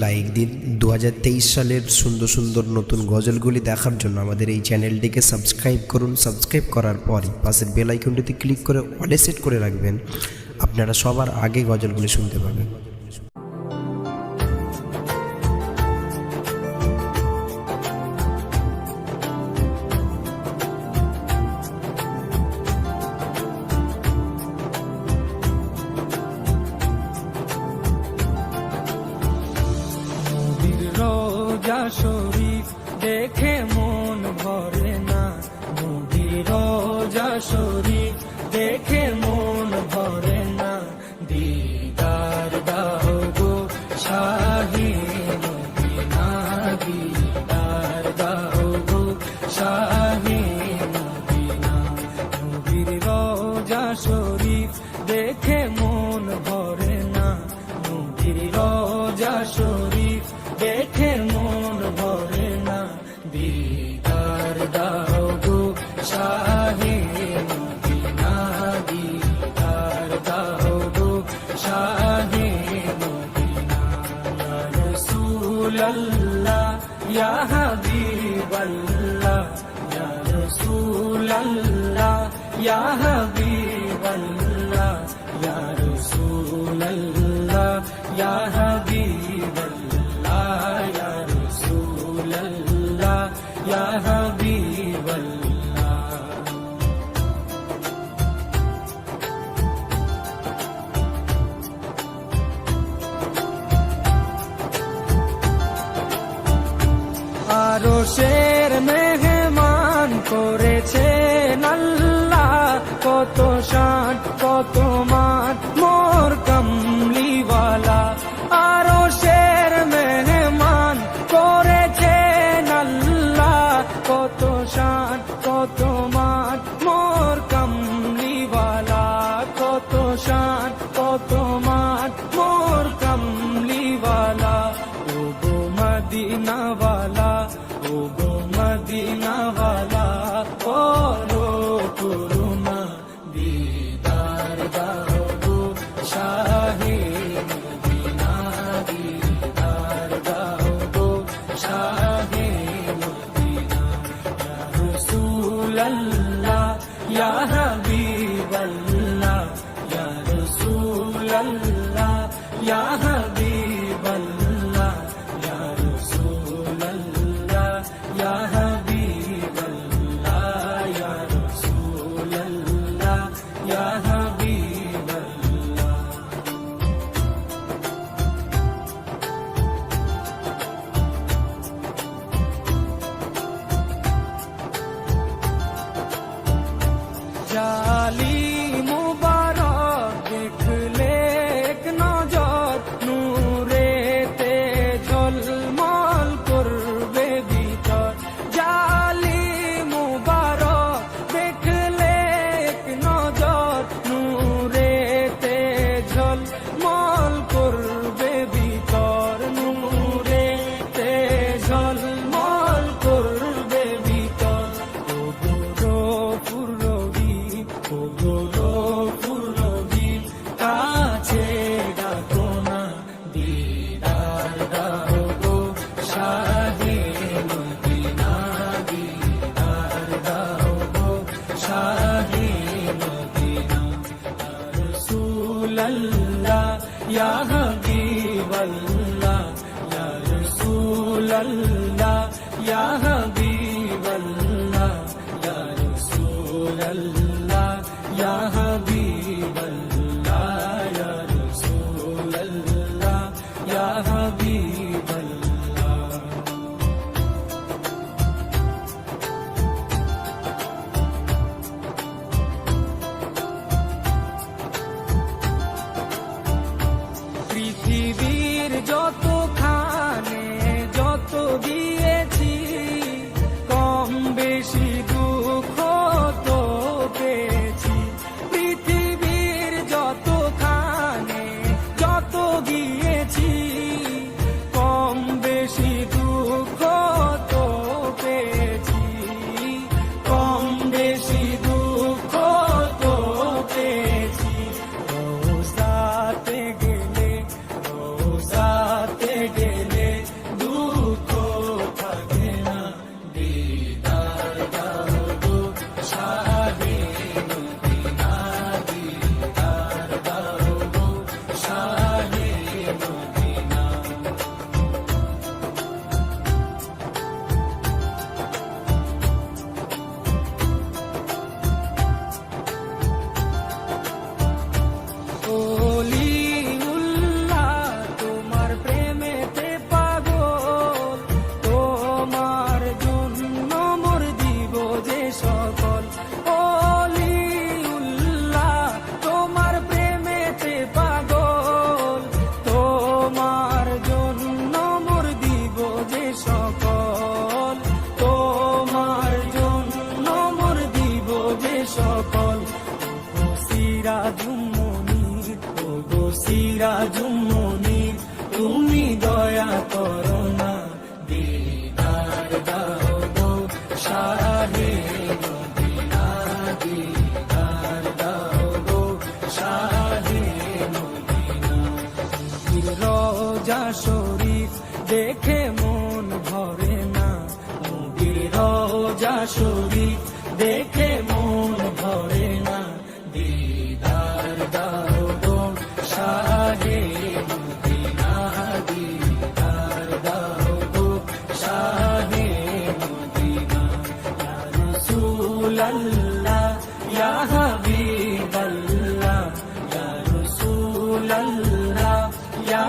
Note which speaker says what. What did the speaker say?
Speaker 1: Like দিন। 2023 সালের সুন্দর সুন্দর নতুন গজলগুলি দেখার জন্য আমাদের এই চ্যানেলটিকে সাবস্ক্রাইব করুন। সাবস্ক্রাইব করার পরই পাশের বেল আইকনটিতে ক্লিক করে অলে সেট করে রাখবেন, আপনারা সবার আগে গজলগুলি শুনতে পাবেন।
Speaker 2: রোজা শরীফ দেখে মন ভরে না, নবীর রোজা শরীফ দেখে মন ভরে না। দিদার দাও গো শাহে মদিনা, দিদার দাও গো শাহে মদিনা। নবীর রোজা শরীফ দেখে মন ভরে না, নবীর রোজা শরীফ দেখে মন ভরে না। দিদার দাও গো শাহে মদিনা, দিদার দাও গো শাহে মদিনা। ইয়া রাসূলাল্লাহ ইয়া হাবিবাল্লাহ, ইয়া রাসূলাল্লাহ ইয়া হাবিবাল্লাহ, ইয়া রাসূলাল্লাহ ইয়া হাবিবাল্লাহ, ইয়া রাসূলাল্লাহ ইয়া হাবিবাল্লাহ। আরশের মেহমান করেছেন আল্লাহ, কত শান কত মান মোর কামলিওয়ালা। আরশের মেহমান করেছেন আল্লাহ, কত শান কত মান মোর কামলিওয়ালা, কত শান কত মান মোর কামলিওয়ালা। ও গো মদিনাওয়ালা, ও গো মদিনাওয়ালা, করো করুণা, দিদার দাও গো শাহে মদিনা, দিদার দাও গো শাহে মদিনা। ইয়া রাসূলাল্লাহ ইয়া হাবিবাল্লাহ, ইয়া রাসূলাল্লাহ ইয়া হাবিবাল্লাহ, ইয়া রাসূলাল্লাহ ইয়া হাবিবাল্লাহ, ইয়া রাসূলাল্লাহ ইয়া হাবিবাল্লাহ। জালি মুবারক দেখলে এক নজর, নূরেতে ঝলমল করবে ভিতর। জালি মুবারক দেখলে এক নজর, নূরেতে ঝলমল করবে ভিতর, নূরেতে ঝলমল করবে ভিতর। ও গো পুরবি, ও গো পুরবি, কাছে ডাকো না, দিদার দাও গো শাহে মদিনা, দিদার দাও গো শাহে মদিনা। ইয়া রাসূলাল্লাহ ইয়া হাবিবাল্লাহ, ইয়া রাসূলাল্লাহ ইয়া হাবিবাল্লাহ, ইয়া রাসূলাল্লাহ ইয়া হাবিবাল্লাহ, ইয়া রাসূলাল্লাহ ইয়া হাবিবাল্লাহ। পৃথিবীর যতখানে যত দিয়েছি, কম বেশি দুঃখ তো পেয়েছি। পৃথিবীর যতখানে যত গিয়েছি, কম নবীর রওজা শরীফ দেখে মন ভরে না, নবীর রওজা শরীফ দেখে মন ভরে না। দিদার দাও গো শাহে মদিনা, দিদার দাও গো শাহে মদিনা। ইয়া রাসূলাল্লাহ ইয়া হাবিবাল্লাহ, ইয়া রাসূলাল্লাহ ইয়া